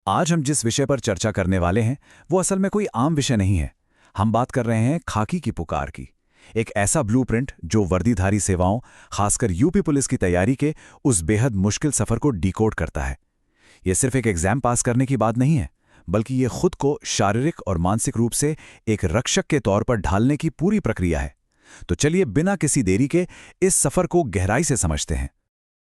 आज हम जिस विषय पर चर्चा करने वाले हैं वो असल में कोई आम विषय नहीं है। हम बात कर रहे हैं खाकी की पुकार की। एक ऐसा ब्लूप्रिंट जो वर्दीधारी सेवाओं, खासकर यूपी पुलिस की तैयारी के उस बेहद मुश्किल सफर को डिकोड करता है। ये सिर्फ एक एग्जाम पास करने की बात नहीं है, बल्कि ये खुद को शारीरिक और मानसिक रूप से एक रक्षक के तौर पर ढालने की पूरी प्रक्रिया है। तो चलिए बिना किसी देरी के इस सफर को गहराई से समझते हैं।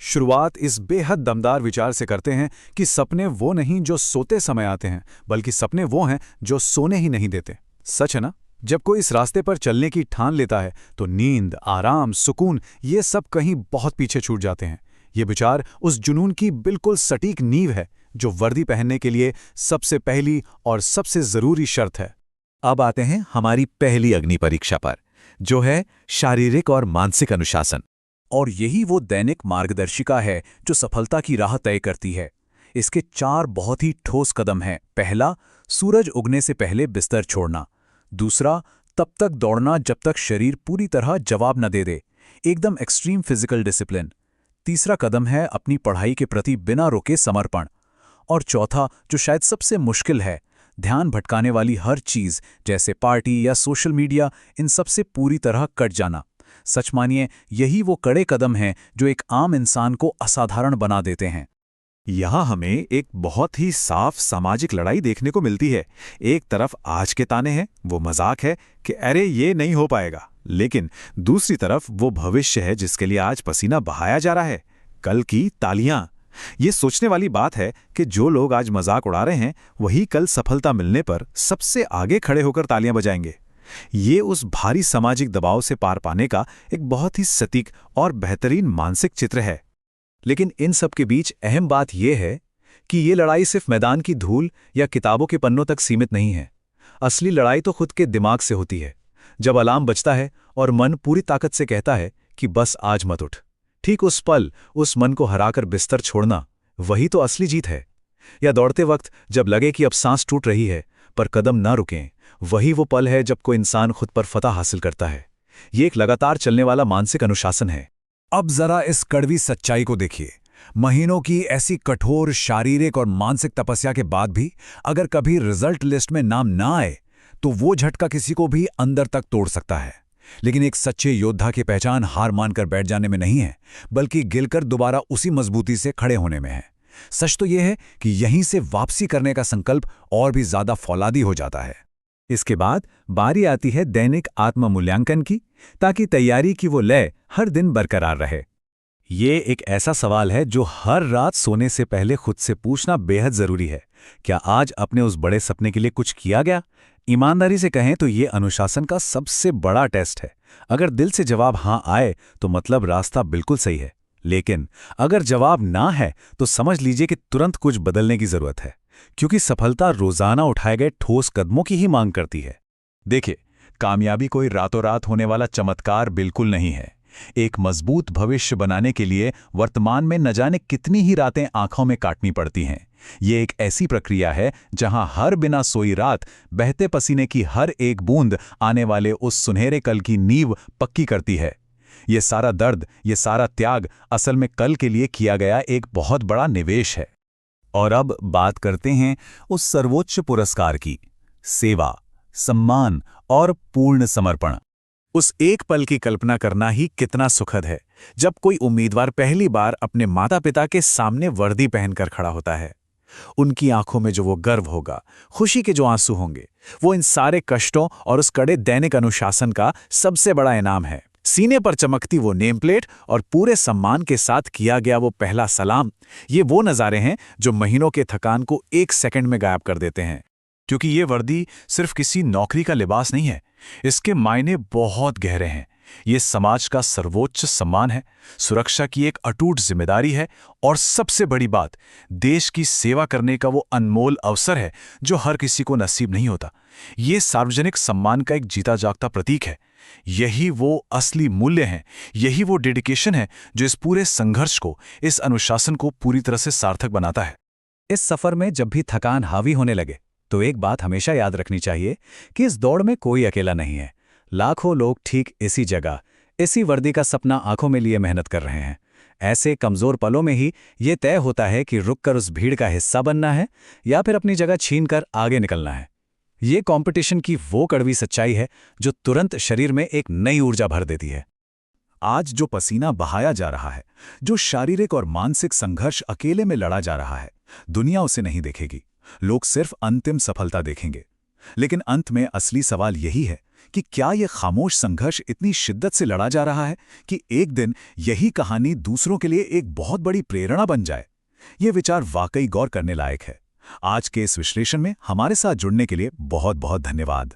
शुरुआत इस बेहद दमदार विचार से करते हैं कि सपने वो नहीं जो सोते समय आते हैं, बल्कि सपने वो हैं जो सोने ही नहीं देते। सच है ना? जब कोई इस रास्ते पर चलने की ठान लेता है तो नींद, आराम, सुकून ये सब कहीं बहुत पीछे छूट जाते हैं। ये विचार उस जुनून की बिल्कुल सटीक नींव है जो वर्दी पहनने के लिए सबसे पहली और सबसे जरूरी शर्त है। अब आते हैं हमारी पहली अग्नि परीक्षा पर, जो है शारीरिक और मानसिक अनुशासन। और यही वो दैनिक मार्गदर्शिका है जो सफलता की राह तय करती है। इसके 4 बहुत ही ठोस कदम हैं। पहला, सूरज उगने से पहले बिस्तर छोड़ना। दूसरा, तब तक दौड़ना जब तक शरीर पूरी तरह जवाब न दे दे, एकदम एक्सट्रीम फिजिकल डिसिप्लिन। तीसरा कदम है अपनी पढ़ाई के प्रति बिना रुके समर्पण। और चौथा, जो शायद सबसे मुश्किल है, ध्यान भटकाने वाली हर चीज़ जैसे पार्टी या सोशल मीडिया, इन सबसे पूरी तरह कट जाना। सच मानिए, यही वो कड़े कदम हैं जो एक आम इंसान को असाधारण बना देते हैं। यहाँ हमें एक बहुत ही साफ सामाजिक लड़ाई देखने को मिलती है। एक तरफ आज के ताने हैं, वो मजाक है कि अरे ये नहीं हो पाएगा, लेकिन दूसरी तरफ वो भविष्य है जिसके लिए आज पसीना बहाया जा रहा है, कल की तालियां। ये सोचने वाली बात है कि जो लोग आज मजाक उड़ा रहे हैं वही कल सफलता मिलने पर सबसे आगे खड़े होकर तालियां बजाएंगे। ये उस भारी सामाजिक दबाव से पार पाने का एक बहुत ही सटीक और बेहतरीन मानसिक चित्र है। लेकिन इन सब के बीच अहम बात यह है कि ये लड़ाई सिर्फ मैदान की धूल या किताबों के पन्नों तक सीमित नहीं है। असली लड़ाई तो खुद के दिमाग से होती है। जब अलार्म बजता है और मन पूरी ताकत से कहता है कि बस आज मत उठ, ठीक उस पल उस मन को हराकर बिस्तर छोड़ना, वही तो असली जीत है। या दौड़ते वक्त जब लगे कि अब सांस टूट रही है पर कदम ना रुकें, वही वो पल है जब कोई इंसान खुद पर फतह हासिल करता है। ये एक लगातार चलने वाला मानसिक अनुशासन है। अब जरा इस कड़वी सच्चाई को देखिए। महीनों की ऐसी कठोर शारीरिक और मानसिक तपस्या के बाद भी अगर कभी रिजल्ट लिस्ट में नाम ना आए तो वो झटका किसी को भी अंदर तक तोड़ सकता है। लेकिन एक सच्चे योद्धा की पहचान हार मानकर बैठ जाने में नहीं है, बल्कि गिलकर दोबारा उसी मजबूती से खड़े होने में है। सच तो यह है कि यहीं से वापसी करने का संकल्प और भी ज्यादा फौलादी हो जाता है। इसके बाद बारी आती है दैनिक आत्म मूल्यांकन की, ताकि तैयारी की वो लय हर दिन बरकरार रहे। ये एक ऐसा सवाल है जो हर रात सोने से पहले खुद से पूछना बेहद जरूरी है। क्या आज अपने उस बड़े सपने के लिए कुछ किया गया? ईमानदारी से कहें तो ये अनुशासन का सबसे बड़ा टेस्ट है। अगर दिल से जवाब हाँ आए तो मतलब रास्ता बिल्कुल सही है, लेकिन अगर जवाब ना है तो समझ लीजिए कि तुरंत कुछ बदलने की जरूरत है, क्योंकि सफलता रोजाना उठाए गए ठोस कदमों की ही मांग करती है। देखिए, कामयाबी कोई रातों रात होने वाला चमत्कार बिल्कुल नहीं है। एक मजबूत भविष्य बनाने के लिए वर्तमान में न जाने कितनी ही रातें आंखों में काटनी पड़ती हैं। ये एक ऐसी प्रक्रिया है जहां हर बिना सोई रात, बहते पसीने की हर एक बूंद आने वाले उस सुनहरे कल की नींव पक्की करती है। ये सारा दर्द, ये सारा त्याग असल में कल के लिए किया गया एक बहुत बड़ा निवेश है। और अब बात करते हैं उस सर्वोच्च पुरस्कार की, सेवा, सम्मान और पूर्ण समर्पण। उस एक पल की कल्पना करना ही कितना सुखद है जब कोई उम्मीदवार पहली बार अपने माता पिता के सामने वर्दी पहनकर खड़ा होता है। उनकी आंखों में जो वो गर्व होगा, खुशी के जो आंसू होंगे, वो इन सारे कष्टों और उस कड़े दैनिक अनुशासन का सबसे बड़ा इनाम है। सीने पर चमकती वो नेम प्लेट और पूरे सम्मान के साथ किया गया वो पहला सलाम, ये वो नज़ारे हैं जो महीनों के थकान को 1 सेकंड में गायब कर देते हैं। क्योंकि ये वर्दी सिर्फ किसी नौकरी का लिबास नहीं है, इसके मायने बहुत गहरे हैं। ये समाज का सर्वोच्च सम्मान है, सुरक्षा की एक अटूट जिम्मेदारी है और सबसे बड़ी बात, देश की सेवा करने का वो अनमोल अवसर है जो हर किसी को नसीब नहीं होता। ये सार्वजनिक सम्मान का एक जीता जागता प्रतीक है। यही वो असली मूल्य हैं, यही वो डेडिकेशन है जो इस पूरे संघर्ष को, इस अनुशासन को पूरी तरह से सार्थक बनाता है। इस सफर में जब भी थकान हावी होने लगे तो एक बात हमेशा याद रखनी चाहिए कि इस दौड़ में कोई अकेला नहीं है। लाखों लोग ठीक इसी जगह, इसी वर्दी का सपना आंखों में लिए मेहनत कर रहे हैं। ऐसे कमजोर पलों में ही ये तय होता है कि रुककर उस भीड़ का हिस्सा बनना है या फिर अपनी जगह छीनकर आगे निकलना है। ये कंपटीशन की वो कड़वी सच्चाई है जो तुरंत शरीर में एक नई ऊर्जा भर देती है। आज जो पसीना बहाया जा रहा है, जो शारीरिक और मानसिक संघर्ष अकेले में लड़ा जा रहा है, दुनिया उसे नहीं देखेगी। लोग सिर्फ अंतिम सफलता देखेंगे। लेकिन अंत में असली सवाल यही है कि क्या यह खामोश संघर्ष इतनी शिद्दत से लड़ा जा रहा है कि एक दिन यही कहानी दूसरों के लिए एक बहुत बड़ी प्रेरणा बन जाए? ये विचार वाकई गौर करने लायक है। आज के इस विश्लेषण में हमारे साथ जुड़ने के लिए बहुत बहुत धन्यवाद।